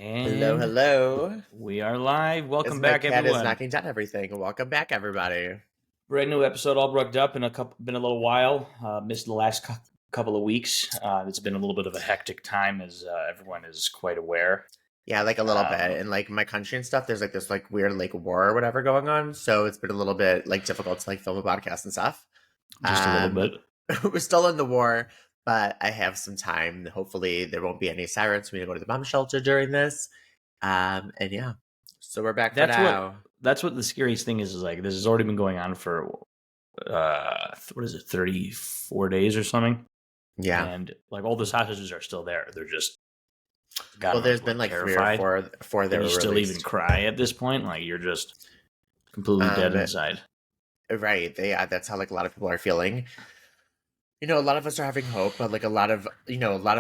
Hello, And hello. we are live. Welcome As my back, cat is everyone. knocking down everything. Welcome back, everybody. Brand new episode, All Brucked Up. Been a little while. Missed the last couple of weeks. It's been a little bit of a hectic time, as everyone is quite aware. Yeah, like a little bit. And like my country and stuff, there's like this like weird like war or whatever going on. So it's been a little bit like difficult to like film a podcast and stuff. Just a little bit. We're still in the war, but I have some time. Hopefully there won't be any sirens for me to go to the bomb shelter during this. And yeah. So we're back for now. That's what the scariest thing is like this has already been going on for what is it, 34 days or something? Yeah. And like all those hostages are still there. They're just there's been like terrified. 3 or 4 that you were still released. even cry at this point. Like you're just completely dead inside. Right. That's how like a lot of people are feeling. You know, a lot of us are having hope, but like a lot of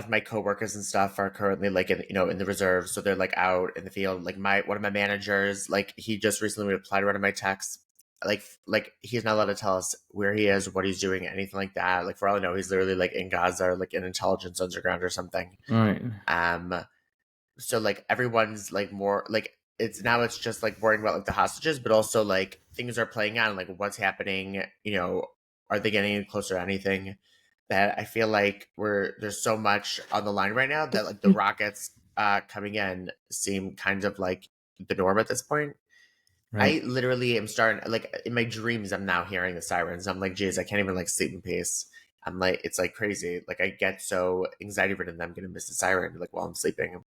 my coworkers and stuff are currently like in the reserves, so they're like out in the field. Like one of my managers, like he just recently replied to one of my texts. Like he's not allowed to tell us where he is, what he's doing, anything like that. Like for all I know, he's literally like in Gaza or like in intelligence underground or something. Right. So like everyone's like more like it's just like worrying about like the hostages, but also like things are playing out, like what's happening, are they getting closer to anything? That I feel like there's so much on the line right now that like the rockets coming in seem kind of like the norm at this point. Right. I literally am starting like in my dreams I'm now hearing the sirens. I'm like, geez, I can't even like sleep in peace. I'm like, it's like crazy. Like I get so anxiety ridden that I'm gonna miss the siren like while I'm sleeping.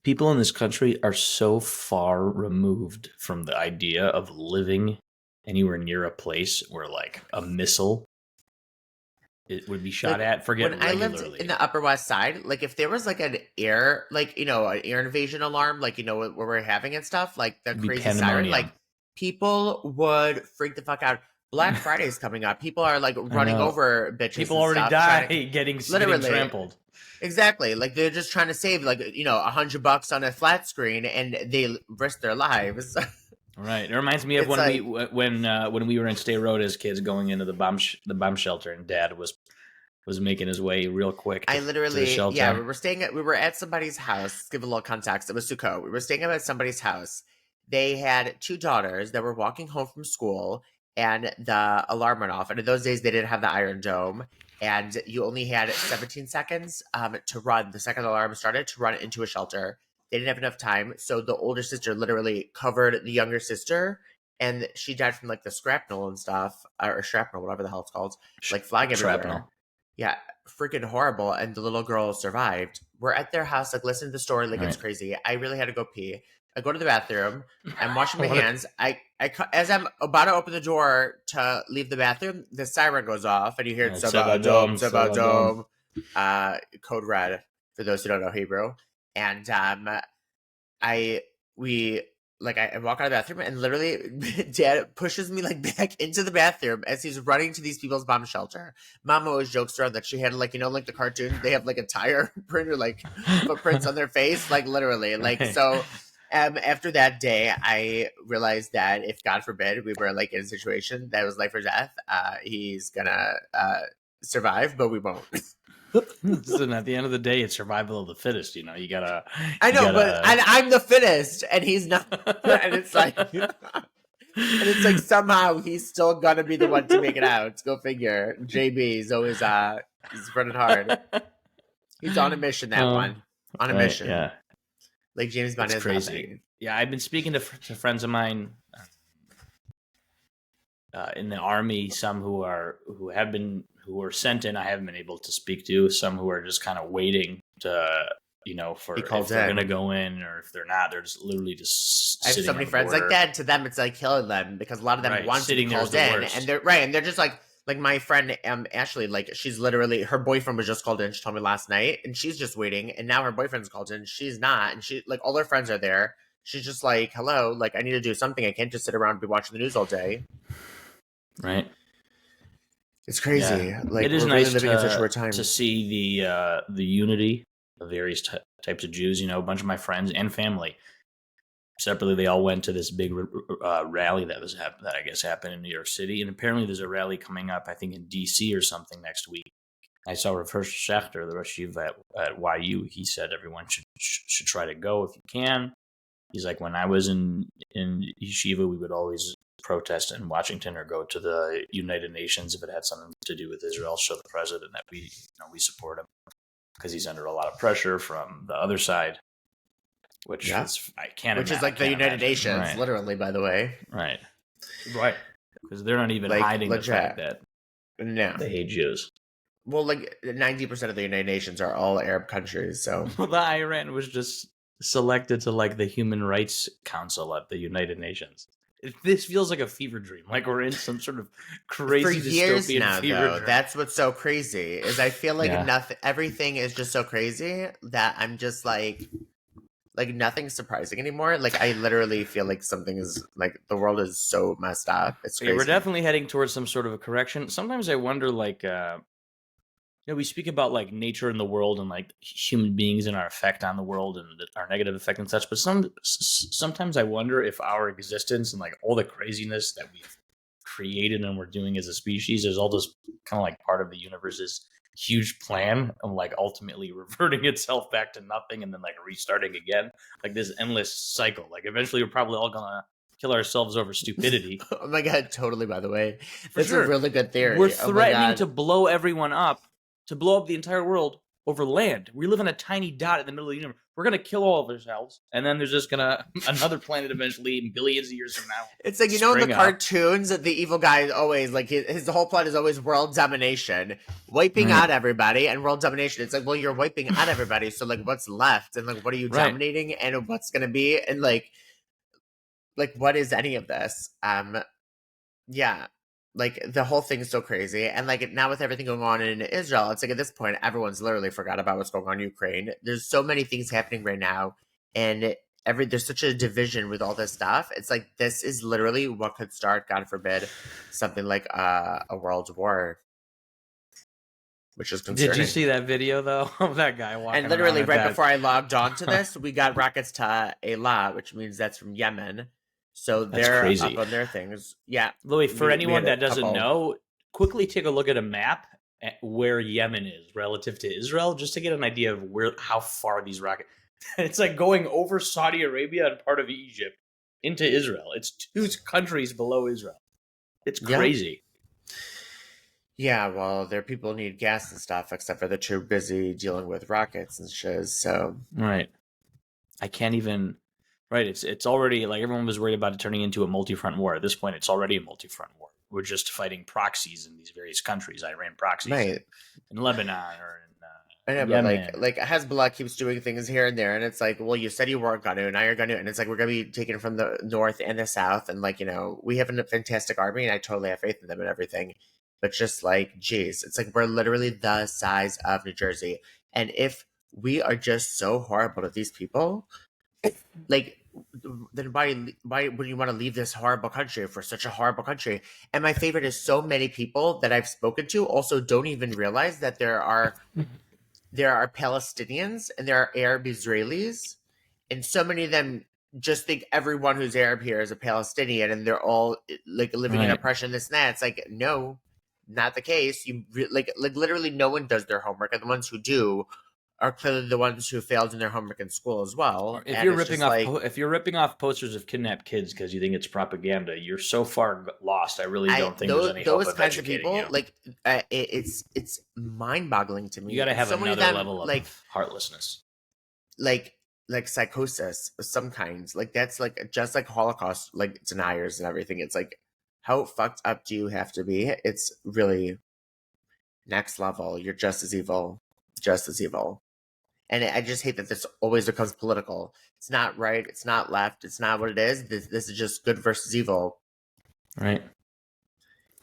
People in this country are so far removed from the idea of living anywhere near a place where like a missile it would be shot at. Forget when regularly. I lived in the Upper West Side, like if there was like an air, like an air invasion alarm, like where we're having and stuff, like the crazy siren, like people would freak the fuck out. Black Friday is coming up. People are like running over bitches. People already die getting trampled. Exactly. Like they're just trying to save like $100 on a flat screen, and they risk their lives. Right. It reminds me of when we were in State Road as kids going into the bomb shelter, and Dad was making his way real quick. I literally, to the shelter. We were at somebody's house. Give a little context. It was Sukkot. We were staying at somebody's house. They had 2 daughters that were walking home from school, and the alarm went off. And in those days, they didn't have the Iron Dome, and you only had 17 seconds to run. The second alarm started to run into a shelter. They didn't have enough time, so the older sister literally covered the younger sister, and she died from like the shrapnel and stuff, or shrapnel, whatever the hell it's called, like flying everywhere. Shrapnel. Yeah, freaking horrible. And the little girl survived. We're at their house, like listening to the story, like it's crazy. I really had to go pee. I go to the bathroom. I'm washing my hands. As I'm about to open the door to leave the bathroom, the siren goes off, and you hear Sabadom, Sabadom, code red for those who don't know Hebrew. And I walk out of the bathroom, and literally Dad pushes me like back into the bathroom as he's running to these people's bomb shelter. Mom always jokes around that she had like like the cartoon, they have like a tire printer, like footprints on their face, like literally, like so. After that day, I realized that if God forbid we were like in a situation that was life or death, he's gonna survive, but we won't. Listen, at the end of the day, it's survival of the fittest. You gotta. But I'm the fittest, and he's not. And it's like, somehow he's still gonna be the one to make it out. Go figure. JB is always he's running hard. He's on a mission. On a mission. Yeah. Like James Bond is crazy. Nothing. Yeah, I've been speaking to friends of mine in the army. Some who are sent in, I haven't been able to speak to. Some who are just kind of waiting to, for if they're going to go in, or if they're not, they're just literally just. I have so many friends like that. To them, it's like killing them, because a lot of them want to be called in, and they're just like my friend Ashley. Like she's literally, her boyfriend was just called in. She told me last night, and she's just waiting. And now her boyfriend's called in. She's not, and she like all her friends are there. She's just like, hello, like I need to do something. I can't just sit around and be watching the news all day. Right. It's crazy. Yeah. Like it is we're nice really living in such a weird time to see the unity of various types of Jews. A bunch of my friends and family separately, they all went to this big rally that I guess happened in New York City, and apparently there's a rally coming up, I think in DC or something next week. I saw Rav Schechter, the Rosh Yeshiva at YU. He said everyone should try to go if you can. He's like, when I was in yeshiva, we would always protest in Washington or go to the United Nations if it had something to do with Israel, show the president that we support him, because he's under a lot of pressure from the other side, which is, I can't which is like the United Nations, right. Literally, by the way. Right. Because they're not even hiding the fact that they hate Jews. Well, like 90% of the United Nations are all Arab countries, so. Well, the Iran was just selected to like the Human Rights Council at the United Nations. This feels like a fever dream. Like we're in some sort of crazy for years dystopian now, fever dream. That's what's so crazy is I feel like everything is just so crazy that I'm just like nothing's surprising anymore. Like I literally feel like something is like the world is so messed up. It's crazy. We're definitely heading towards some sort of a correction. Sometimes I wonder, like, we speak about like nature in the world and like human beings and our effect on the world and our negative effect and such. But sometimes I wonder if our existence and like all the craziness that we've created and we're doing as a species is all just kind of like part of the universe's huge plan of like ultimately reverting itself back to nothing and then like restarting again, like this endless cycle. Like eventually we're probably all gonna kill ourselves over stupidity. Oh my god, totally. By the way, that's a really good theory. We're threatening to blow everyone up. To blow up the entire world over land. We live in a tiny dot in the middle of the universe. We're going to kill all of ourselves. And then there's just going to another planet eventually billions of years from now. It's like, in the cartoons, the evil guy is always like, his whole plan is always world domination, wiping out everybody and world domination. It's like, well, you're wiping out everybody. So like what's left? And like, what are you dominating? And what's going to be? And like, what is any of this? Yeah. Like, the whole thing is so crazy. And, like, now with everything going on in Israel, it's like at this point, everyone's literally forgot about what's going on in Ukraine. There's so many things happening right now. And there's such a division with all this stuff. It's like, this is literally what could start, God forbid, something like a world war. Which is concerning. Did you see that video, though, of that guy walking And literally right before I logged on to this, we got rockets to Eilat, which means that's from Yemen. So they're up on their things. Yeah. Louis, for anyone that doesn't know, quickly take a look at a map at where Yemen is relative to Israel, just to get an idea of how far these rockets. It's like going over Saudi Arabia and part of Egypt into Israel. It's 2 countries below Israel. It's crazy. Yeah, well, their people need gas and stuff, except for they're too busy dealing with rockets and shiz. So right. I can't even. Right, it's already like everyone was worried about it turning into a multi-front war. At this point, it's already a multi-front war. We're just fighting proxies in these various countries. Iran proxies in Lebanon or in I know, Yemen. But like Hezbollah keeps doing things here and there, and it's like, well, you said you weren't going to, now you're going to, and it's like we're going to be taken from the north and the south, and like we have a fantastic army, and I totally have faith in them and everything, but just like, geez, it's like we're literally the size of New Jersey, and if we are just so horrible to these people. Like, then why would you want to leave this horrible country for such a horrible country? And my favorite is so many people that I've spoken to also don't even realize that there are Palestinians and there are Arab Israelis, and so many of them just think everyone who's Arab here is a Palestinian, and they're all like living in oppression. This and that. It's like, no, not the case. You like literally no one does their homework, and the ones who do are clearly the ones who failed in their homework in school as well. If you're ripping off posters of kidnapped kids because you think it's propaganda, you're so far lost. I really don't think there's any hope of educating you. Like it's mind-boggling to me. You got to have another level of heartlessness, like psychosis of some kinds. Like that's like just like Holocaust like deniers and everything. It's like, how fucked up do you have to be? It's really next level. You're just as evil. And I just hate that this always becomes political. It's not right. It's not left. It's not what it is. This is just good versus evil. Right.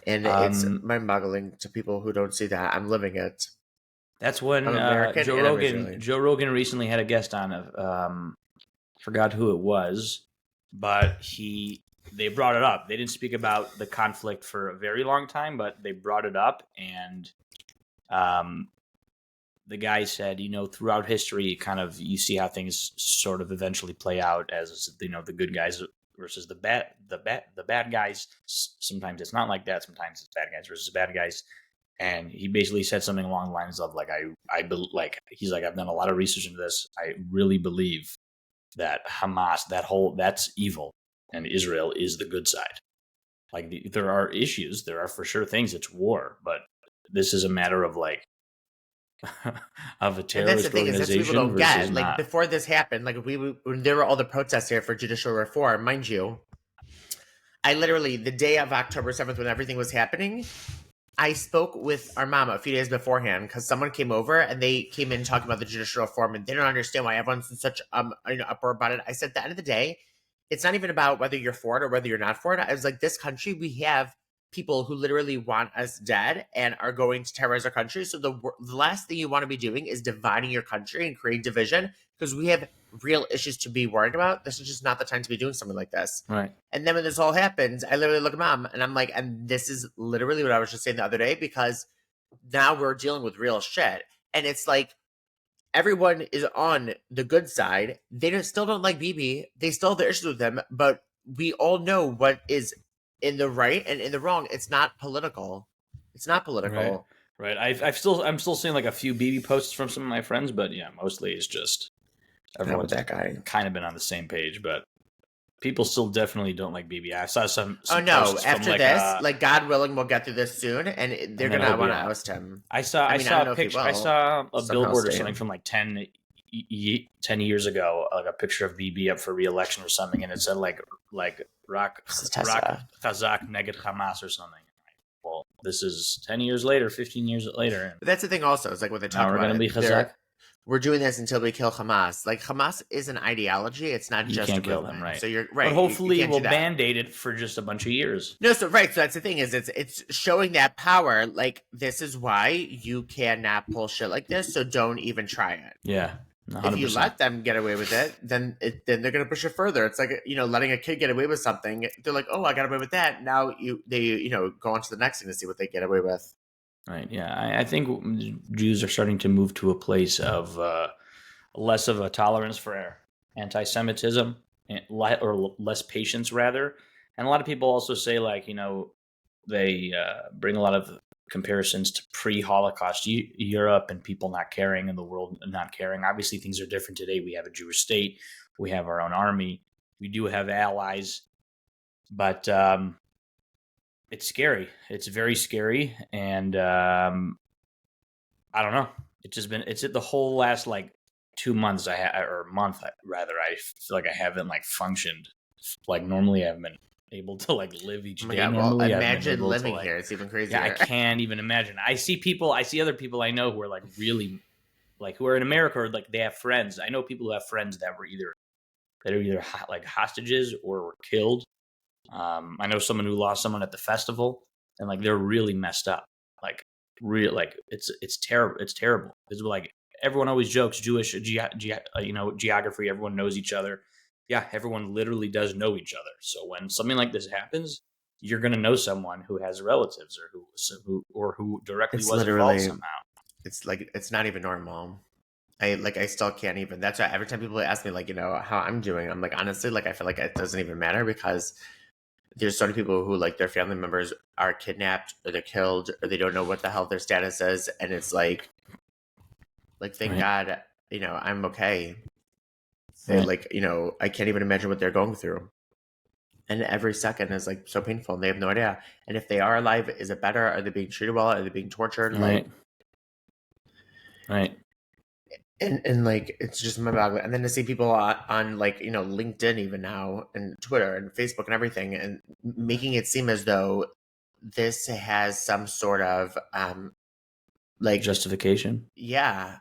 And it's mind-boggling to people who don't see that. I'm living it. That's when Joe Rogan recently had a guest on. Forgot who it was, but they brought it up. They didn't speak about the conflict for a very long time, but they brought it up, and the guy said, throughout history, kind of you see how things sort of eventually play out as the good guys versus the bad guys. Sometimes it's not like that. Sometimes it's bad guys versus bad guys. And he basically said something along the lines of like, he's like, I've done a lot of research into this. I really believe that Hamas, that's evil, and Israel is the good side. Like there are issues, there are for sure things. It's war, but this is a matter of like of a And that's the terrorist thing is that's what people organization don't versus get. Like not. before this happened, like when there were all the protests here for judicial reform, mind you, I literally the day of October 7th when everything was happening, I spoke with our mama a few days beforehand because someone came over and they came in talking about the judicial reform and they don't understand why everyone's in such uproar about it. I said at the end of the day, it's not even about whether you're for it or whether you're not for it. I was like, this country, we have people who literally want us dead and are going to terrorize our country. So the last thing you want to be doing is dividing your country and creating division because we have real issues to be worried about. This is just not the time to be doing something like this. Right. And then when this all happens, I literally look at mom and I'm like, and this is literally what I was just saying the other day because now we're dealing with real shit. And it's like everyone is on the good side. They still don't like Bibi. They still have their issues with him, but we all know what is in the right and in the wrong. It's not political. It's not political. Right. I'm still seeing like a few BB posts from some of my friends, but yeah, mostly it's just everyone's that guy kind of been on the same page, but people still definitely don't like BB. I saw some oh no! posts After from, this, like God willing, we'll get through this soon, and they're gonna want to oust him. I saw a picture. I saw a billboard or something from like 10 years ago, like a picture of BB up for re-election or something, and it said like rock Kazakh neged Hamas or something. Well, this is 10 years later, 15 years later. But that's the thing also, is like what they talk Now we're about. going to be Kazakh. We're doing this until we kill Hamas. Like Hamas is an ideology. It's not You just can't a kill movement. them, right? So you're right. But hopefully you we'll band-aid it for just a bunch of years. No, so right. So that's the thing is it's showing that power. Like this is why you cannot pull shit like this. So don't even try it. Yeah. 100%. If you let them get away with it, then they're gonna push it further. It's like letting a kid get away with something. They're like, oh, I got away with that. Now they go on to the next thing to see what they get away with. Right. Yeah. I think Jews are starting to move to a place of less of a tolerance for anti-Semitism or less patience rather. And a lot of people also say like they bring a lot of comparisons to pre-Holocaust Europe and people not caring and the world not caring. Obviously, things are different today. We have a Jewish state. We have our own army. We do have allies. But it's scary. It's very scary. And I don't know. It's the whole last like 2 months or month rather. I feel like I haven't like functioned like normally. I've been able to like live each day. Well, imagine living here. It's even crazier. Yeah, I can't even imagine. I see other people I know who are like really like who are in America or like they have friends. I know people who have friends that are either like hostages or were killed. I know someone who lost someone at the festival and like they're really messed up. Like real like it's terrible. It's terrible. It's like everyone always jokes Jewish geography. Everyone knows each other. Yeah, everyone literally does know each other. So when something like this happens, you're going to know someone who has relatives or who directly was involved somehow. It's like it's not even normal. I still can't even. That's why every time people ask me like how I'm doing, I'm like honestly like I feel like it doesn't even matter because there's so many people who like their family members are kidnapped or they're killed or they don't know what the hell their status is, and it's like thank God I'm okay. Right. Like I can't even imagine what they're going through, and every second is like so painful, and they have no idea. And if they are alive, is it better? Are they being treated well? Are they being tortured? Right. Right. And like it's just mind-boggling. And then to see people on like LinkedIn even now and Twitter and Facebook and everything, and making it seem as though this has some sort of like justification. Yeah,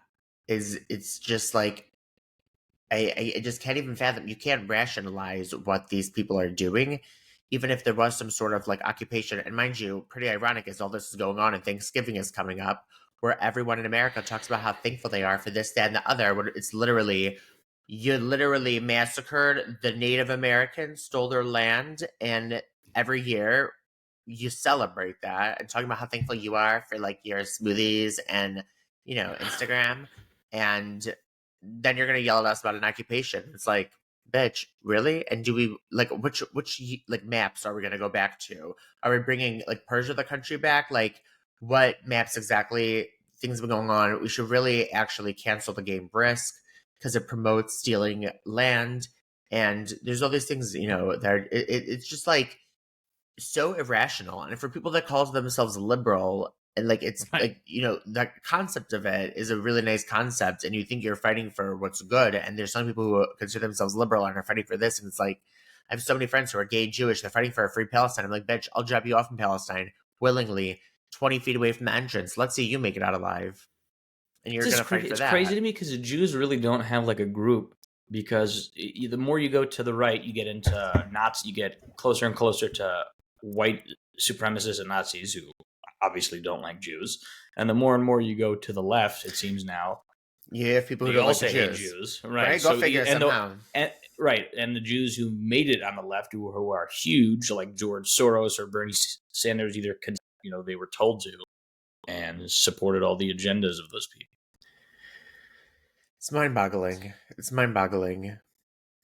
it's just like I just can't even fathom. You can't rationalize what these people are doing, even if there was some sort of like occupation. And mind you, pretty ironic is all this is going on and Thanksgiving is coming up, where everyone in America talks about how thankful they are for this, that, and the other. When it's literally, you literally massacred the Native Americans, stole their land, and every year you celebrate that and talking about how thankful you are for like your smoothies and Instagram, and then you're gonna yell at us about an occupation. It's like, bitch, really? And do we like which like maps are we gonna go back to? Are we bringing like Persia the country back? Like what maps exactly things have been going on. We should really actually cancel the game Brisk because it promotes stealing land. And there's all these things, that it's just like so irrational. And for people that call themselves liberal, and like it's Right. like, the concept of it is a really nice concept, and you think you're fighting for what's good. And there's some people who consider themselves liberal and are fighting for this. And it's like, I have so many friends who are gay Jewish, they're fighting for a free Palestine. I'm like, bitch, I'll drop you off in Palestine willingly, 20 feet away from the entrance. Let's see you make it out alive. And you're gonna fight for It's that. crazy to me because the Jews really don't have like a group. Because the more you go to the right, you get into Nazi. You get closer and closer to white supremacists and Nazis who obviously don't like Jews. And the more and more you go to the left, it seems now, You have people who they don't like also the hate Jews. Jews, Right? right? Go figure and somehow. and the Jews who made it on the left, who are huge, like George Soros or Bernie Sanders, either they were told to, and supported all the agendas of those people. It's mind-boggling.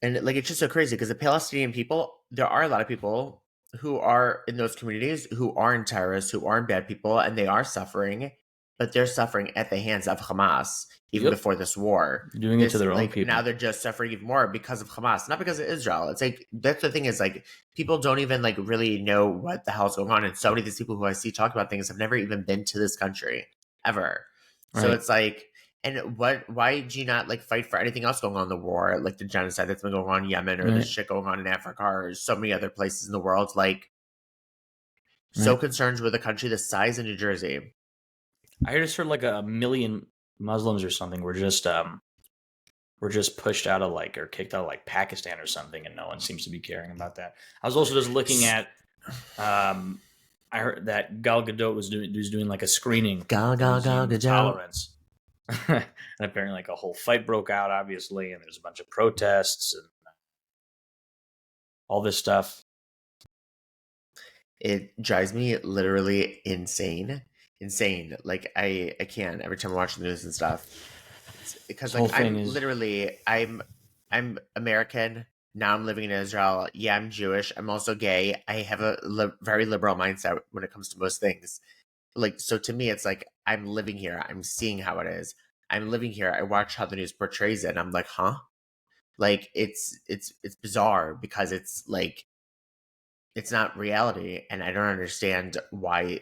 And like, it's just so crazy because the Palestinian people, there are a lot of people who are in those communities who aren't terrorists, who aren't bad people, and they are suffering, but they're suffering at the hands of Hamas even before this war. Doing it to their own people. Now they're just suffering even more because of Hamas, not because of Israel. It's like, that's the thing, is like, people don't even like really know what the hell's going on. And so many of these people who I see talk about things have never even been to this country ever. So Right. it's like, and why do you not like fight for anything else going on in the war, like the genocide that's been going on in Yemen, or the shit going on in Africa, or so many other places in the world? Like, so concerned with a country the size of New Jersey. I just heard like 1 million Muslims or something were just pushed out of or kicked out of Pakistan or something, and no one seems to be caring about that. I was also just looking at I heard that Gal Gadot was doing like a screening. Gal Gadot. Tolerance. And apparently like a whole fight broke out, obviously, and there's a bunch of protests and all this stuff. It drives me literally insane. Like, I can't, every time I watch the news and stuff, because like I'm American. Now I'm living in Israel. Yeah, I'm Jewish. I'm also gay. I have a very liberal mindset when it comes to most things. Like, so to me, it's like, I'm living here. I'm seeing how it is. I'm living here. I watch how the news portrays it, and I'm like, huh? Like, it's bizarre because it's like, it's not reality, and I don't understand why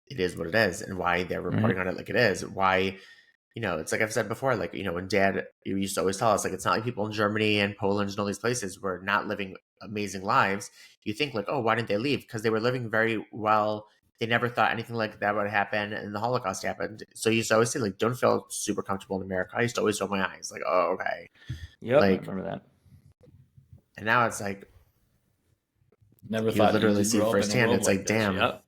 it is what it is, and why they're reporting on it like it is. Why, it's like I've said before, like, when Dad used to always tell us, like, it's not like people in Germany and Poland and all these places were not living amazing lives. You think like, oh, why didn't they leave? Because they were living very well. They never thought anything like that would happen, and the Holocaust happened. So you used to always say, like, don't feel super comfortable in America. I used to always roll my eyes, like, oh, okay. Yep, like, I remember that. And now it's like, never you thought literally you'd see grow up in a firsthand. world It's like like, this. damn. Yep.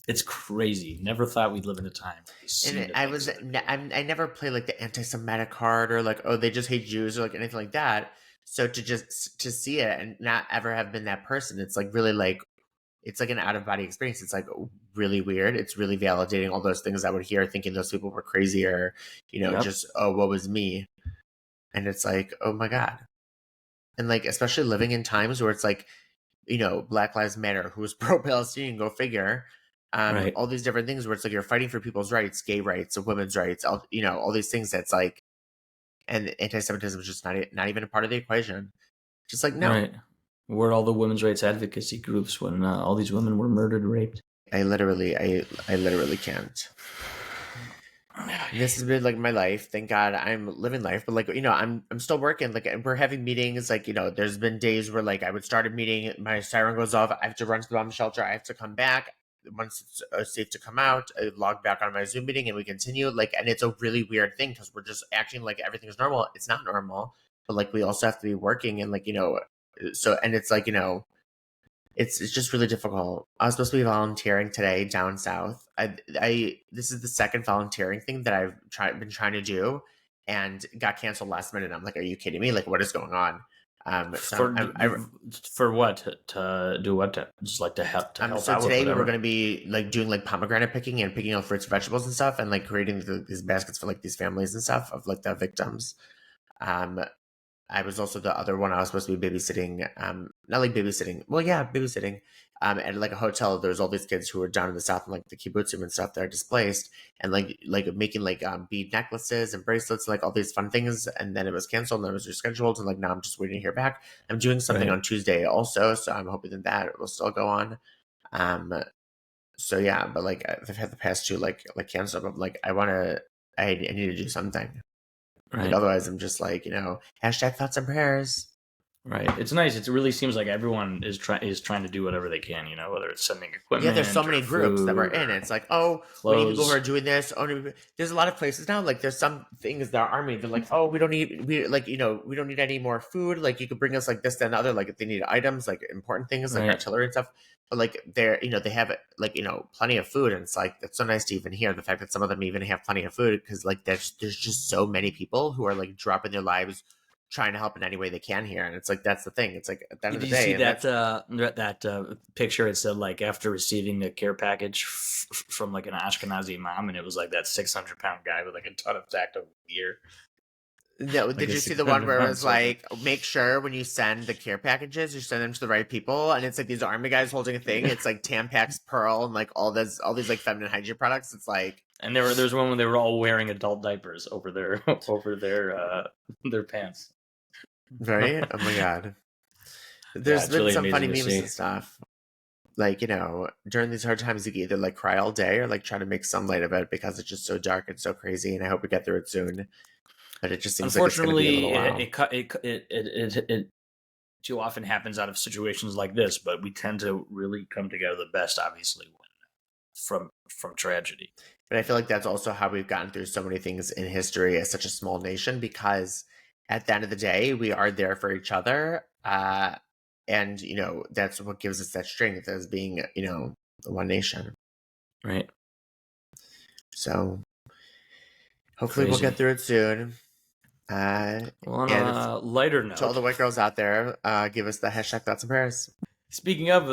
It's crazy. Never thought we'd live in a time. And I never play like the anti-Semitic card, or like, oh, they just hate Jews, or like anything like that. So to see it and not ever have been that person, it's like really like, it's like an out of body experience. It's like really weird. It's really validating all those things I would hear, thinking those people were crazy, or just, oh, what was me? And it's like, oh my God. And like, especially living in times where it's like, Black Lives Matter, who's pro-Palestinian, go figure. All these different things where it's like you're fighting for people's rights, gay rights, women's rights, all these things that's like, and anti-Semitism is just not even a part of the equation. Just like, no. Right. Where are all the women's rights advocacy groups when all these women were murdered, raped? I literally can't. This has been like my life. Thank God I'm living life, but like, I'm still working. Like, we're having meetings. Like, there's been days where like I would start a meeting, my siren goes off, I have to run to the bomb shelter, I have to come back. Once it's safe to come out, I log back on my Zoom meeting and we continue. Like, and it's a really weird thing because we're just acting like everything is normal. It's not normal, but like we also have to be working, and like, so, and it's like, it's just really difficult. I was supposed to be volunteering today down south. This is the second volunteering thing that I've been trying to do, and got canceled last minute. I'm like, are you kidding me? Like, what is going on? For what? To do what? Just like to help so out today with we were going to be like doing like pomegranate picking and picking out fruits and vegetables and stuff, and like creating these baskets for like these families and stuff of like the victims. I was also the other one. I was supposed to be babysitting, not like babysitting. Well, yeah, babysitting. at like a hotel. There's all these kids who are down in the south and like the kibbutzim and stuff that are displaced, and like making like bead necklaces and bracelets, like all these fun things. And then it was canceled, and then it was rescheduled, and like now I'm just waiting to hear back. I'm doing something on Tuesday also, so I'm hoping that will still go on. So yeah, but like I've had the past two like canceled. But I'm like I need to do something. Right. Like otherwise, I'm just like hashtag thoughts and prayers. Right. It's nice. It really seems like everyone is trying to do whatever they can, whether it's sending equipment. Yeah, there's so many groups that we're in. It's like, oh, we need people who are doing this. Oh, there's a lot of places now. Like, there's some things that are army. They're like, oh, we don't need any more food. Like, you could bring us like this, that, and other. Like, if they need items, like important things, like artillery and stuff. But like, they're they have like plenty of food, and it's like that's so nice to even hear the fact that some of them even have plenty of food because like there's just so many people who are like dropping their lives trying to help in any way they can here, and it's like that's the thing. It's like at the end of the day, did you see that picture? It said like after receiving the care package from like an Ashkenazi mom, and it was like that 600-pound guy with like a ton of tactile gear. No, like did you see the one where it was like, make sure when you send the care packages, you send them to the right people, and it's like these army guys holding a thing. It's like Tampax, Pearl, and like all these like feminine hygiene products. It's like, and there's one when they were all wearing adult diapers over their their pants. Right? Oh my god. There's been really some funny memes and stuff. Like, during these hard times, you can either like cry all day or like try to make some light of it because it's just so dark and so crazy. And I hope we get through it soon. But it just seems like it's going to be a little while. It too often happens out of situations like this, but we tend to really come together the best, obviously, when from tragedy. But I feel like that's also how we've gotten through so many things in history as such a small nation, because at the end of the day, we are there for each other. And, that's what gives us that strength as being, one nation. Right. So hopefully we'll get through it soon. On a lighter note, to all the white girls out there, give us the hashtag thoughts and prayers. Speaking of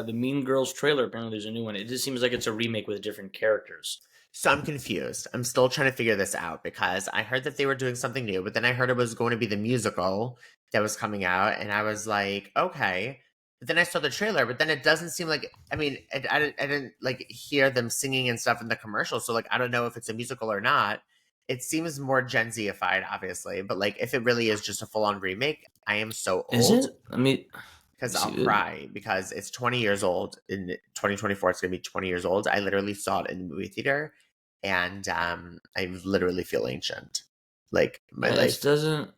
the Mean Girls trailer, apparently there's a new one. It just seems like it's a remake with different characters. So I'm confused. I'm still trying to figure this out because I heard that they were doing something new, but then I heard it was going to be the musical that was coming out, and I was like, okay. But then I saw the trailer, but then it doesn't seem like, I mean, I didn't like hear them singing and stuff in the commercial, so like I don't know if it's a musical or not. It seems more Gen Z-ified, obviously, but like if it really is just a full-on remake, I am so old. Is it? I mean, because I'll cry because it's 20 years old. In 2024, it's going to be 20 years old. I literally saw it in the movie theater, and I literally feel ancient. Like my life doesn't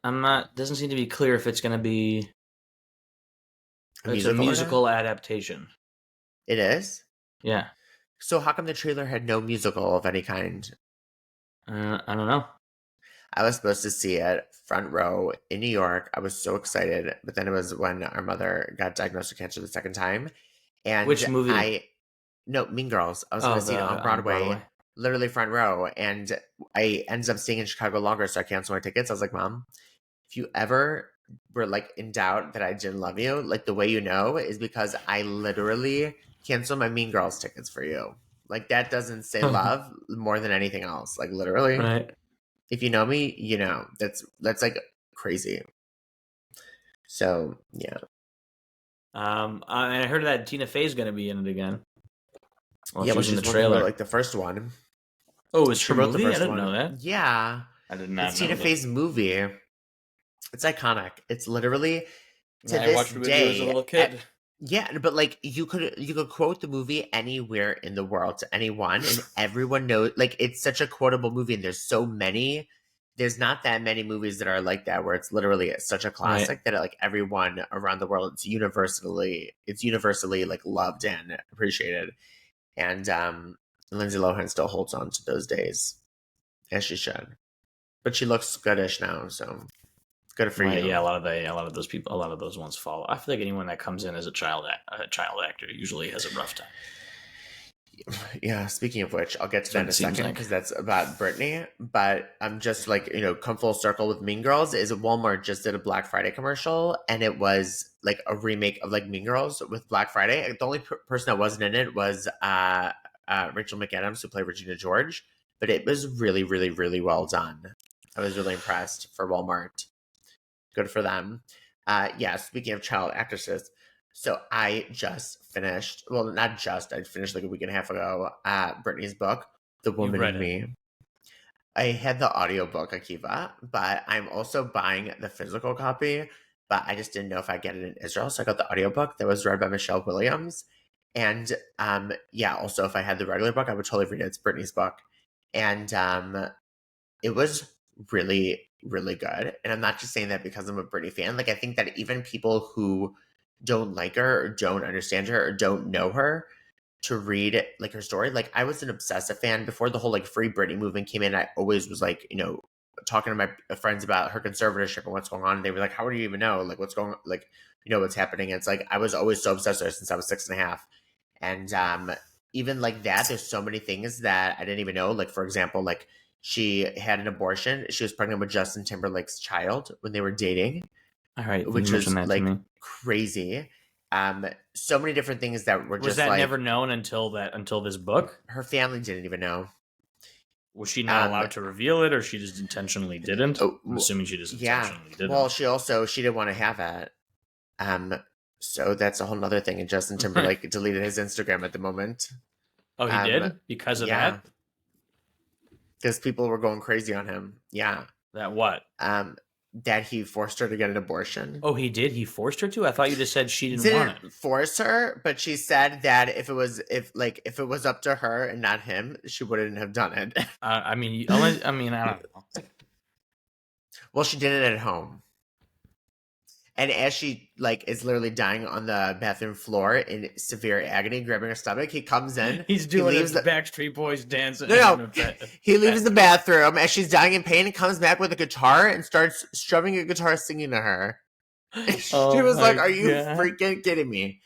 seem to be clear if it's going to be a musical adaptation. It is? Yeah. So how come the trailer had no musical of any kind? I don't know. I was supposed to see it front row in New York. I was so excited, but then it was when our mother got diagnosed with cancer the second time. And which movie? Mean Girls. I was going to see it on Broadway, literally front row. And I ended up staying in Chicago longer, so I canceled my tickets. I was like, Mom, if you ever were like in doubt that I didn't love you, like the way you know is because I literally canceled my Mean Girls tickets for you. Like that doesn't say love more than anything else. Like literally. Right. If you know me, you know. That's like crazy. So yeah. I heard that Tina Fey's going to be in it again. She's in the trailer, like the first one. Oh, it's her movie? I didn't know that. Yeah, I did not. It's Tina Fey's movie. It's iconic. It's literally to this day. As a little kid. Yeah, but like you could quote the movie anywhere in the world to anyone, and everyone knows. Like it's such a quotable movie, and there's so many. There's not that many movies that are like that, where it's literally such a classic that like everyone around the world, it's universally like loved and appreciated. And Lindsay Lohan still holds on to those days, as she should. But she looks goodish now, so. Good for you. Yeah, a lot of those people, a lot of those ones follow. I feel like anyone that comes in as a child actor usually has a rough time. Yeah, speaking of which, I'll get to that in a second because that's about Britney. But I'm just like, come full circle with Mean Girls is Walmart just did a Black Friday commercial, and it was like a remake of like Mean Girls with Black Friday. The only person that wasn't in it was Rachel McAdams, who played Regina George. But it was really, really, really well done. I was really impressed for Walmart. Good for them. Speaking of child actresses, So I just finished, well, not just, I finished like a week and a half ago, Britney's book, The You've Woman read in it. Me. I had the audiobook, Akiva, but I'm also buying the physical copy, but I just didn't know if I get it in Israel. So I got the audiobook that was read by Michelle Williams. And yeah, also if I had the regular book, I would totally read it. It's Britney's book. And it was really, really good. And I'm not just saying that because I'm a Britney fan. Like I think that even people who don't like her or don't understand her or don't know her to read like her story. Like I was an obsessive fan before the whole like Free Britney movement came in. I always was like, talking to my friends about her conservatorship and what's going on. And they were like, "How do you even know? Like what's going like what's happening?" And it's like I was always so obsessed with her since I was 6.5. And even like that, there's so many things that I didn't even know. Like for example, like she had an abortion. She was pregnant with Justin Timberlake's child when they were dating, All right, you which mentioned was that to like me. crazy. So many different things that were Was just that like never known until this book? her family didn't even know. Was she not Um, allowed to reveal it, or she just intentionally didn't? I'm assuming she just yeah. intentionally Well, didn't. she didn't want to have it. Um, so that's a whole nother thing. And Justin Timberlake deleted his Instagram at the moment. Oh, he Um, did because of yeah, that. because people were going crazy on him. Yeah. That what? Um, that he forced her to get an abortion. Oh, he did. He forced her to. I thought you just said she didn't want it. Didn't force her, but she said that if it was up to her and not him, she wouldn't have done it. I mean, unless I mean, I don't know. Well, she did it at home. And as she like is literally dying on the bathroom floor in severe agony, grabbing her stomach, he comes in. He's He doing leaves a the Backstreet Boys dance. no, no. He leaves the bathroom as she's dying in pain and comes back with a guitar and starts strumming a guitar, singing to her. She Oh was like, my "Are you god! freaking kidding me?"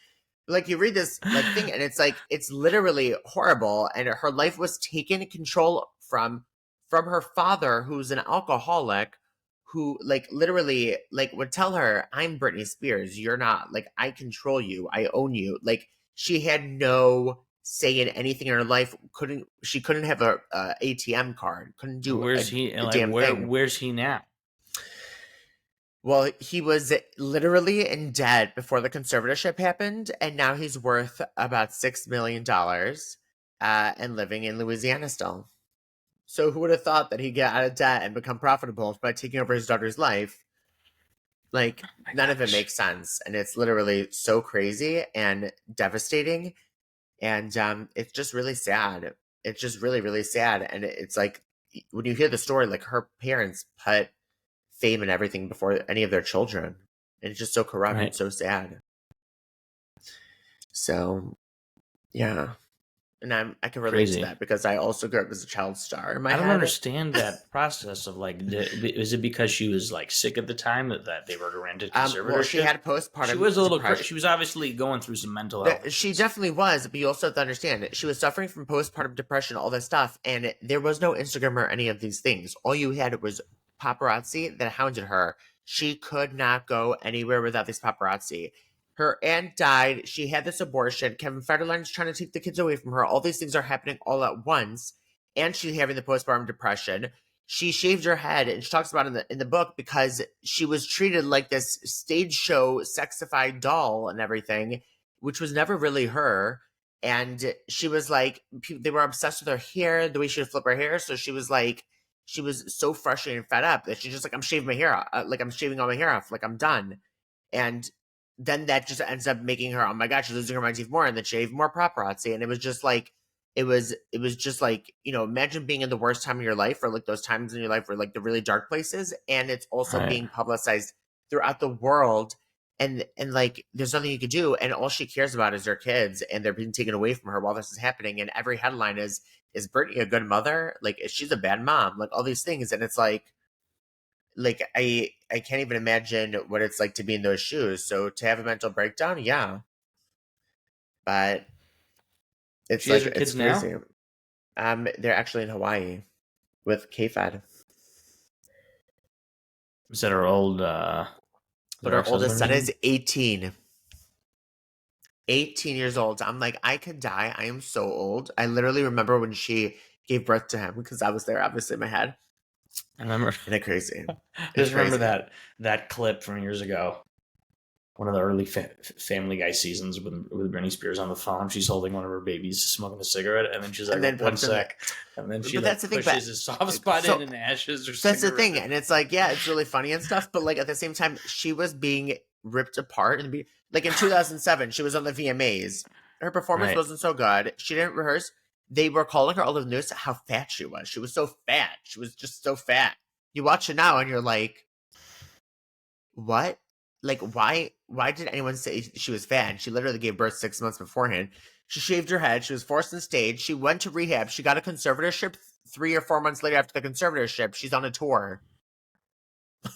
Like you read this like thing, and it's like it's literally horrible. And her life was taken control from her father, who's an alcoholic, who like literally like would tell her, "I'm Britney Spears. You're not. Like I control you. I own you." Like she had no say in anything in her life. She couldn't have a ATM card. Couldn't do Where's he? a Like, damn thing. where's he now? Well, he was literally in debt before the conservatorship happened, and now he's worth about $6 million, and living in Louisiana still. So who would have thought that he'd get out of debt and become profitable by taking over his daughter's life? Like My none of it gosh. makes sense, and it's literally so crazy and devastating, and it's just really sad. It's just really, really sad, and it's like when you hear the story, like her parents put fame and everything before any of their children. And it's just so corrupt and Right. so sad. So yeah. And I can relate to Crazy. that because I also grew up as a child star in my I don't head. understand that process of like, is it because she was like sick at the time that they wrote her into Well, she conservatorship? had She was postpartum a little crazy. depression. She was obviously going through some mental health She issues. definitely was, but you also have to understand she was suffering from postpartum depression, all this stuff, and there was no Instagram or any of these things. All you had was paparazzi that hounded her. She could not go anywhere without these paparazzi. Her aunt died. She had this abortion. Kevin Federline's trying to take the kids away from her. All these things are happening all at once, and she's having the postpartum depression. She shaved her head, and she talks about it in the book because she was treated like this stage show sexified doll and everything, which was never really her. And she was like, they were obsessed with her hair, the way she would flip her hair. So she was like, she was so frustrated and fed up that she's just like, I'm shaving my hair off. Like, I'm shaving all my hair off. Like, I'm done. And then that just ends up making her, oh my God, she's losing her mind even more. And then she have more paparazzi. And it was just like, it was just like, imagine being in the worst time of your life or like those times in your life where like the really dark places. And it's also Right. being publicized throughout the world, and like there's nothing you could do, and all she cares about is her kids, and they're being taken away from her while this is happening, and every headline is Brittany a good mother, like she's a bad mom, like all these things, and it's like I can't even imagine what it's like to be in those shoes. So to have a mental breakdown, yeah, but it's She has like her it's kids now. crazy. They're actually in Hawaii with K-Fed. Is that her old But her our oldest ex-husband or son something? is 18 years old. I'm like, I could die. I am so old. I literally remember when she gave birth to him because I was there, obviously, in my head. I remember. And it's crazy. I It's just remember crazy. that clip from years ago. one of the early Family Guy seasons with Britney Spears on the phone. She's holding one of her babies, smoking a cigarette, and then she's like, and then "One pumps in sec," and then she but that's the thing. pushes his soft spot in and ashes her That's the cigarette. thing, and it's like, yeah, it's really funny and stuff, but like at the same time, she was being ripped apart and like in 2007, she was on the VMAs. Her performance wasn't so good. She didn't rehearse. They were calling her all over the news how fat she was. She was so fat. She was just so fat. You watch it now, and you're like, what? Like, why did anyone say she was fat? She literally gave birth 6 months beforehand. She shaved her head. She was forced on stage. She went to rehab. She got a conservatorship 3 or 4 months later after the conservatorship. She's on a tour.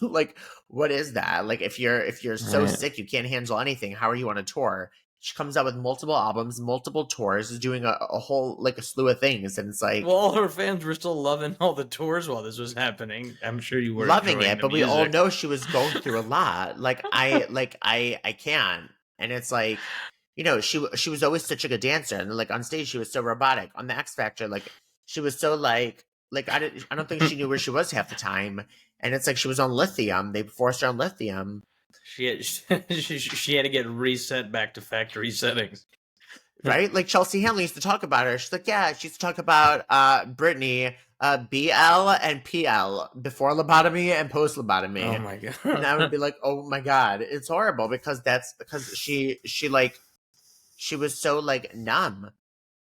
Like, what is that? Like, if you're so sick you can't handle anything, how are you on a tour? She comes out with multiple albums, multiple tours, is doing a whole, like, a slew of things, and it's like... Well, all her fans were still loving all the tours while this was happening. I'm sure you were loving it, but music. We all know she was going through a lot. I can't. And it's like, you know, she was always such a good dancer, and like on stage she was so robotic. On the X Factor, like she was so like I don't think she knew where she was half the time. And it's like she was on lithium. They forced her on lithium. She had to get reset back to factory settings. Right? Like Chelsea Handler used to talk about her. She's like, yeah, she used to talk about Britney, BL and PL, before lobotomy and post lobotomy. Oh my god. And I would be like, oh my god, it's horrible because she was so like numb.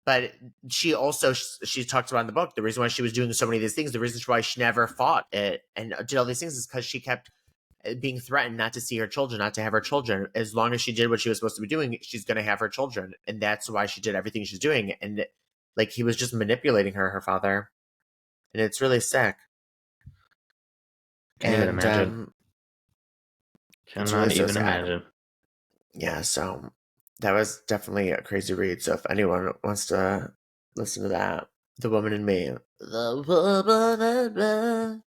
But she talks about in the book, the reason why she was doing so many of these things, the reason why she never fought it and did all these things is because she kept being threatened not to see her children, not to have her children. As long as she did what she was supposed to be doing, she's going to have her children. And that's why she did everything she's doing. And like, he was just manipulating her father. And it's really sick. Can't even imagine. Cannot really even imagine. Yeah, so that was definitely a crazy read. So if anyone wants to listen to that, The Woman in Me. The Woman in Me.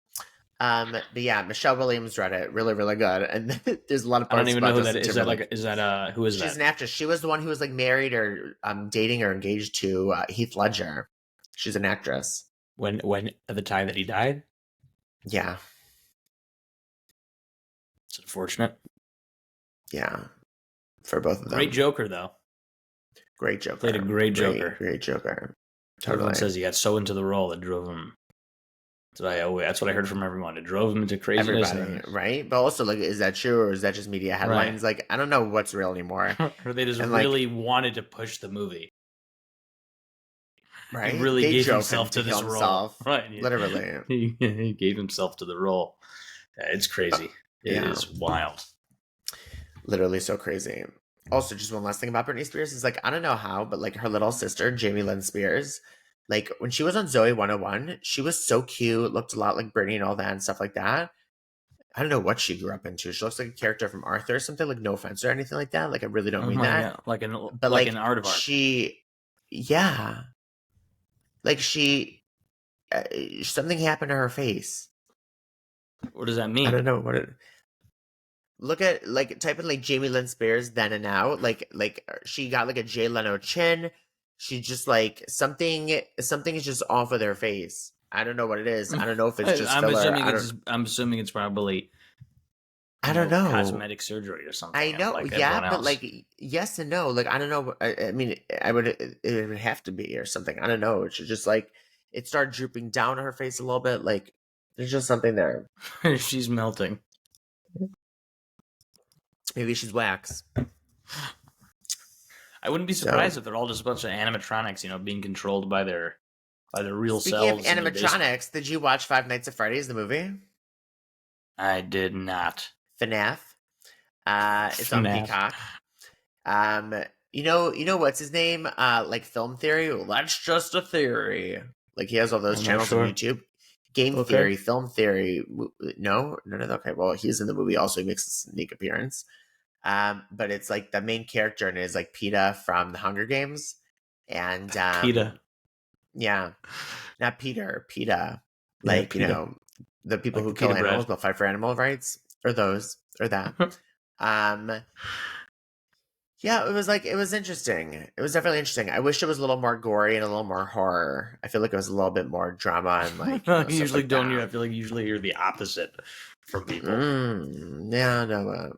But yeah, Michelle Williams read it. Really, really good. And there's a lot of parts. I don't even know who that is. Is that like, who is that? She's an actress. She was the one who was like married or dating or engaged to Heath Ledger. She's an actress. When at the time that he died? Yeah. It's unfortunate. Yeah. For both of them. Great Joker, though. Great Joker. Played a great Joker. Great Joker. Totally. Everyone says he got so into the role that drove him. That's what I heard from everyone. It drove him into craziness. Everybody, right? But also, like, is that true or is that just media headlines? Right. Like, I don't know what's real anymore. Or they just really wanted to push the movie. Right? He really gave himself to this role. Right. Literally. He gave himself to the role. Yeah, it's crazy. It is wild. Literally so crazy. Also, just one last thing about Britney Spears is, like, I don't know how, but, like, her little sister, Jamie Lynn Spears, like, when she was on Zoe 101, she was so cute, looked a lot like Britney and all that and stuff like that. I don't know what she grew up into. She looks like a character from Arthur or something, like, no offense or anything like that. Like, I really don't mean that. Yeah. Like an art of art. Yeah. Like, something happened to her face. What does that mean? I don't know what it... Look at, like, type in, like, Jamie Lynn Spears then and now. Like she got, like, a Jay Leno chin. She just, like, something is just off with her face. I don't know what it is. I don't know if it's just filler. I'm assuming it's probably... I don't know. Cosmetic surgery or something. I know, like but, like, yes and no. Like, I don't know. I mean, it would have to be or something. I don't know. It should just, like, it started drooping down her face a little bit. Like, there's just something there. She's melting. Maybe she's wax. I wouldn't be surprised if they're all just a bunch of animatronics, being controlled by their real selves. Speaking of animatronics, did you watch Five Nights at Freddy's, the movie? I did not. FNAF. It's on Peacock. You know what's his name? Like Film Theory. Well, that's just a theory. Like, he has all those channels on YouTube. Game Theory, Film Theory. No. Okay, well, he's in the movie. Also, he makes a sneak appearance. But it's like the main character and is like PETA from the Hunger Games. And PETA. Yeah. Not Peter, PETA. Like, PETA. The people like who kill animals but fight for animal rights. Or those. Or that. Yeah, it was interesting. It was definitely interesting. I wish it was a little more gory and a little more horror. I feel like it was a little bit more drama and like. You usually don't. I feel like usually you're the opposite from people. Yeah, no.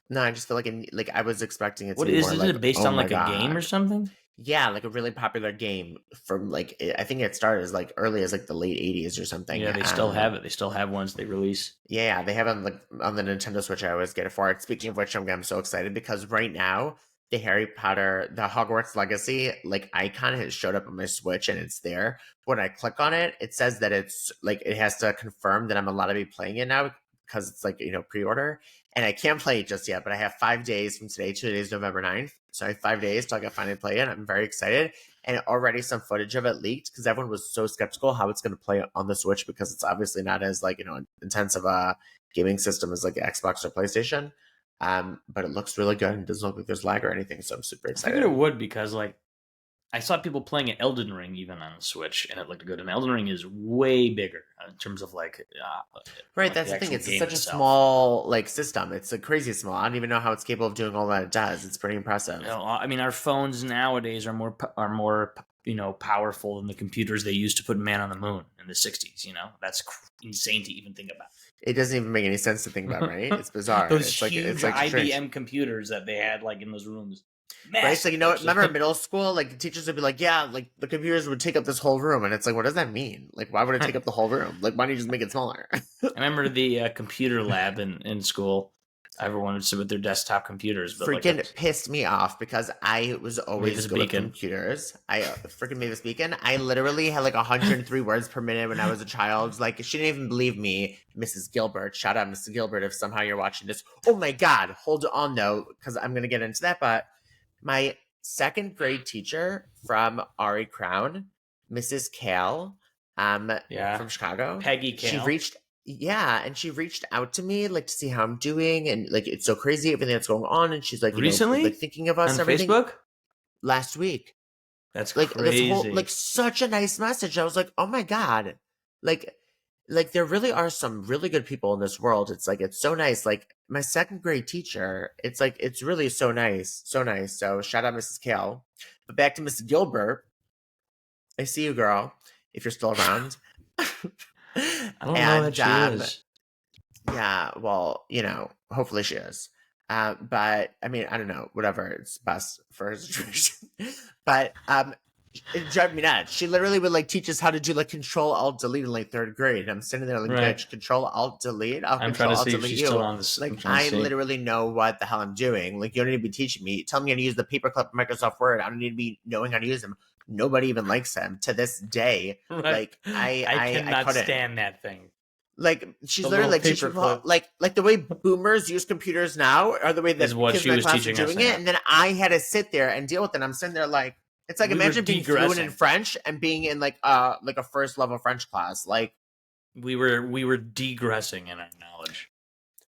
No, I just feel like I was expecting it to What be is more it? Is like, it based oh on my like a game or god. something? Yeah, like a really popular game from like I think it started as like early as like the late 80s or something. Yeah, they still have it. They still have ones they release. Yeah, they have it on the Nintendo Switch. I always get it for it. Speaking of which, I'm so excited because right now the Hogwarts Legacy like icon has showed up on my Switch and it's there. When I click on it, it says that it's like it has to confirm that I'm allowed to be playing it now because it's like pre-order, and I can't play it just yet. But I have 5 days from today. Today is November 9th, so I have 5 days till I can finally play it. I'm very excited, and already some footage of it leaked because everyone was so skeptical how it's going to play on the Switch because it's obviously not as like intensive a gaming system as like Xbox or PlayStation. But it looks really good and doesn't look like there's lag or anything, so I'm super I figured excited. it would because like I saw people playing Elden Ring even on the Switch, and it looked good. And Elden Ring is way bigger in terms of Right, like that's the the thing. actual It's game such a itself. small like system. It's a crazy small. I don't even know how it's capable of doing all that it does. It's pretty impressive. I mean, our phones nowadays are more powerful than the computers they used to put man on the moon in the '60s. That's insane to even think about. It doesn't even make any sense to think about, right? It's bizarre. Those It's huge like strange. IBM computers that they had like in those rooms, Right? So massive. what? Remember in middle school, like the teachers would be like, "Yeah, like the computers would take up this whole room," and it's like, what does that mean? Like, why would it take up the whole room? Like, why don't you just make it smaller? I remember the computer lab in school. Everyone would sit with their desktop computers, but Freaking pissed me off because I was always Mavis good with Beacon. computers. I freaking Mavis Beacon. I literally had like 103 words per minute when I was a child. Like she didn't even believe me, Mrs. Gilbert. Shout out, Mrs. Gilbert, if somehow you're watching this. Oh my God, hold on though, because I'm gonna get into that. But my second grade teacher from Ari Crown, Mrs. Kale, from Chicago, Peggy Kale. she reached out to me like to see how I'm doing, and like it's so crazy everything that's going on, and she's like, recently, like thinking of us on and everything. Facebook Last week. That's like crazy. This whole like such a nice message. I was like, oh my God, like there really are some really good people in this world. It's like it's so nice. Like my second grade teacher, it's like it's really so nice, so nice. So shout out Mrs. Kale. But back to Mrs. Gilbert. I see you, girl. If you're still around. I don't know that she is. Yeah, well, hopefully she is. But I mean, I don't know, whatever, it's best for her situation. But it drove me nuts. She literally would like teach us how to do like Control Alt Delete in like third grade. And I'm sitting there like, bitch, Control Alt Delete. I'm trying to see if she's still on this. Like I literally know what the hell I'm doing. Like you don't need to be teaching me. Tell me how to use the paperclip Microsoft Word. I don't need to be knowing how to use them. Nobody even likes them to this day. Right. Like I cannot stand that thing. Like she's literally like teaching like the way boomers use computers now are the way that is what kids she in was class teaching are doing us it, and then I had to sit there and deal with it. And I'm sitting there like it's like imagine being fluent in French and being in like a first level French class. Like we were degressing in our knowledge,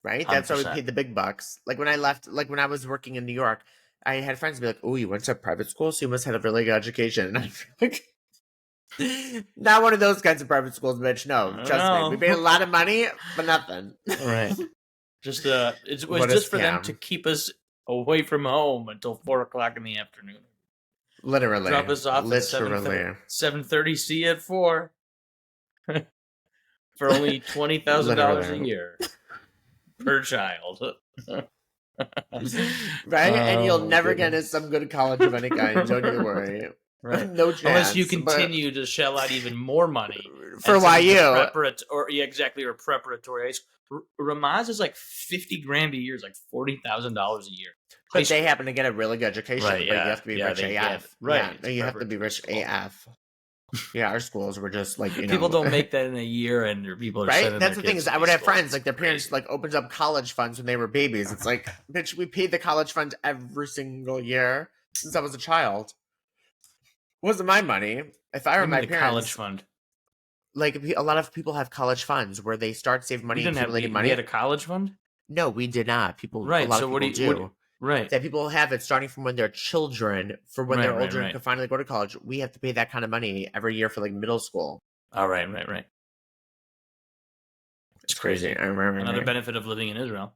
right? 100%. That's why we paid the big bucks. Like when I left, like when I was working in New York, I had friends be like, "Oh, you went to private school, so you must have had a really good education." And I'm like. Not one of those kinds of private schools, bitch. No, trust me. We paid a lot of money, but nothing. Right. Just it was just for them to keep us away from home until 4:00 in the afternoon. Literally. Drop us off at 7:30. See you at 4. For only $20,000 a year per child. Right? And you'll never get into some good college of any kind. Don't you worry. Right. No chance. Unless you continue to shell out even more money for YU. Or preparatory. Ramaz is like $50,000 a year. It's like $40,000 a year. But they happen to get a really good education. Right, but you have to be rich AF. Right. Yeah, you have to be rich AF. Yeah, our schools were just like, people don't make that in a year, and people are right. That's the thing is, I would have friends like their parents like opened up college funds when they were babies. It's like, bitch, we paid the college fund every single year since I was a child. It wasn't my money. If I were my parents, college fund. Like a lot of people have college funds where they start saving money and accumulating money. We had a college fund? No, we did not. People, right? A lot so of people do. Right. That people have it starting from when they're children, for when they're older and can finally go to college. We have to pay that kind of money every year for like middle school. Oh, right. It's crazy. I remember another benefit of living in Israel.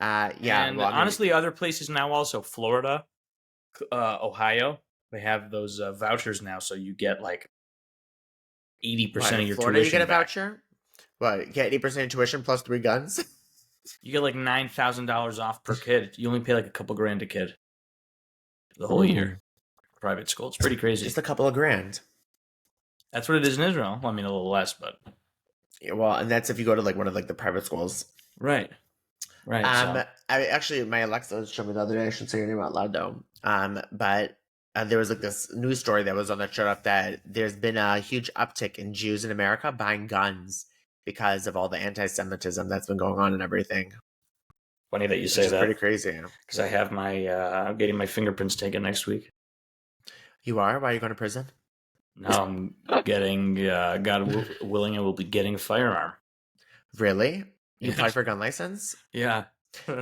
Yeah. And honestly, other places now also, Florida, Ohio, they have those vouchers now, so you get like 80% of your Florida, tuition. You get a voucher? What? You get 80% of tuition plus 3 guns? You get like $9,000 off per kid. You only pay like a couple grand a kid the whole year. Private school. It's pretty crazy. Just a couple of grand. That's what it is in Israel. Well, I mean, a little less, but Yeah, well, and that's if you go to like one of like the private schools. right. So. I actually, my Alexa showed me the other day. I shouldn't say your name out loud though. But there was like this news story that was on that showed up that there's been a huge uptick in Jews in America buying guns because of all the anti-Semitism that's been going on and everything. Funny that you say that. Pretty crazy. Because I have I'm getting my fingerprints taken next week. You are? Why are you going to prison? No, I'm getting, God willing, I will be getting a firearm. Really? You applied for a gun license? Yeah.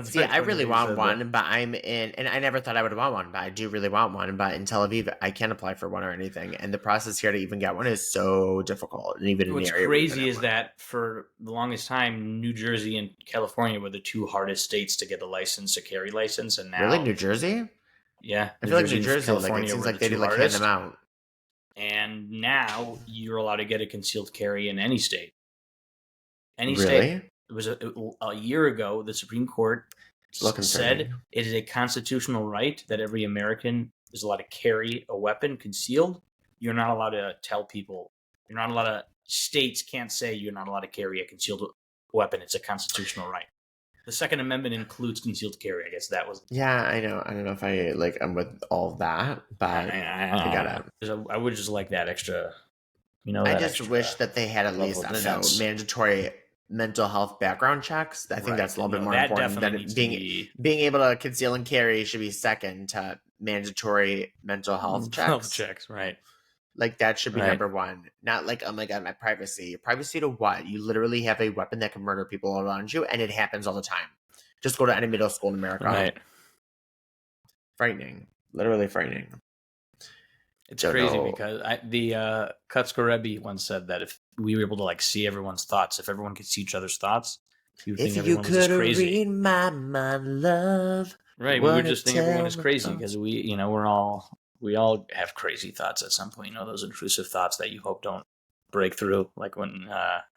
See, I really want one, but I'm in, and I never thought I would want one, but I do really want one. But in Tel Aviv, I can't apply for one or anything, and the process here to even get one is so difficult. And even what's in the area crazy is that for the longest time, New Jersey and California were the two hardest states to get a license, a carry license, and now really New Jersey. Yeah, I feel like New Jersey, like it seems like they did like hand them out. And now you're allowed to get a concealed carry in any state. Any really? state. It was a year ago, the Supreme Court said it is a constitutional right that every American is allowed to carry a weapon concealed. You're not allowed to tell people. You're not allowed to. States can't say you're not allowed to carry a concealed weapon. It's a constitutional right. The Second Amendment includes concealed carry. I guess that was. Yeah, I know. I don't know if I'm with all of that, but I got it. I would just like that extra. I just wish that they had at least, I don't know, mandatory mental health background checks. I think that's a little bit more important than being able to conceal and carry should be second to mandatory mental health checks. Health checks, right? Like that should be number one. Not like, oh my God, my privacy. Privacy to what? You literally have a weapon that can murder people around you, and it happens all the time. Just go to any middle school in America. Right. Frightening. Literally frightening. It's crazy because the Kutzko Rebbe once said that if we were able to like see everyone's thoughts, if everyone could see each other's thoughts, you would think everyone was just crazy. Read my mind, love. Right, we would just think everyone is crazy because we all have crazy thoughts at some point. Those intrusive thoughts that you hope don't break through. Like when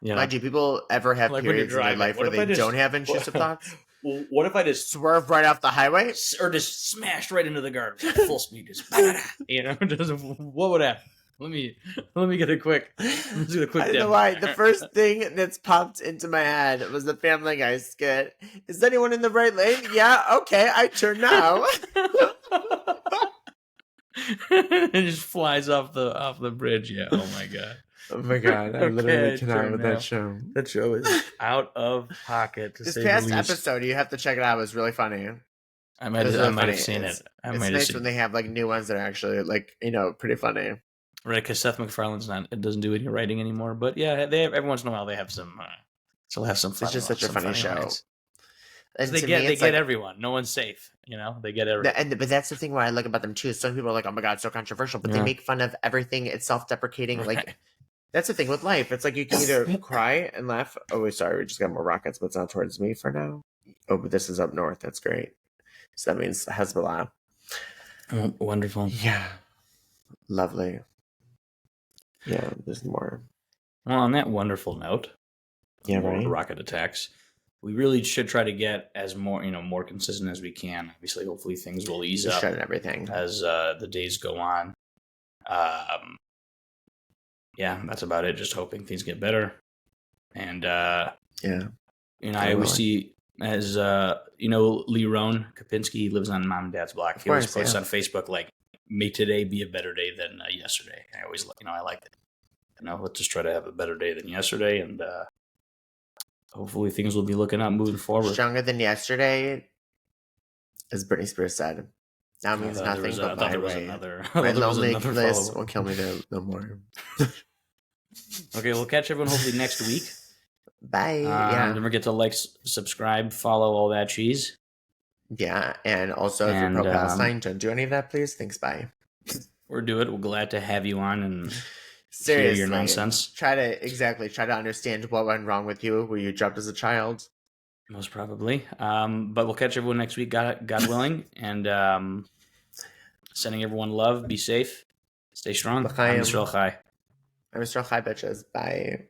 do people ever have periods in their life where they don't have intrusive thoughts? What if I just swerve right off the highway, or just smashed right into the guard at full speed? Just what would happen? Let me get a quick. Let's do a quick. I don't know why. The first thing that's popped into my head was the Family Guy skit. Is anyone in the right lane? Yeah. Okay. I turn now. It just flies off the bridge. Yeah. Oh my god. Oh my god, I literally cannot with that show. That show is out of pocket. This past episode, you have to check it out. It was really funny. I might have seen it. It's nice when they have like new ones that are actually like pretty funny. Right, because Seth MacFarlane's it doesn't do any writing anymore. But yeah, they have, every once in a while they have some. Still have some fun. It's just such a funny show. And they get everyone. No one's safe. They get everyone. But that's the thing why I like about them too. Some people are like, "Oh my god, so controversial," but they make fun of everything. It's self-deprecating. Right. Like that's the thing with life. It's like you can either cry and laugh. Oh, wait, sorry, we just got more rockets, but it's not towards me for now. Oh, but this is up north. That's great. So that means Hezbollah. Oh, wonderful. Yeah, lovely. Yeah, there's more. Well, on that wonderful note, rocket attacks. We really should try to get as more consistent as we can. Obviously, hopefully things will ease up and everything as the days go on. Yeah, that's about it. Just hoping things get better. And I always see as Lee Rohn Kapinski, he lives on Mom and Dad's block. He always posts on Facebook like, "May today be a better day than yesterday." I always I like it. Let's just try to have a better day than yesterday, and hopefully things will be looking up moving forward. Stronger than yesterday, as Britney Spears said. Now means nothing but my way. My lonely bliss won't kill me no more. Okay, we'll catch everyone hopefully next week. Bye. Don't forget to like, subscribe, follow, all that cheese. Yeah, and also if you're pro-Palestine, don't do any of that, please. Thanks, bye. Or do it. We're glad to have you on and seriously, hear your nonsense. Try to understand what went wrong with you. Were you dropped as a child? Most probably. But we'll catch everyone next week, God willing. And sending everyone love. Be safe. Stay strong. I'm Israel Chai. I'm Israel Chai, bitches. Bye.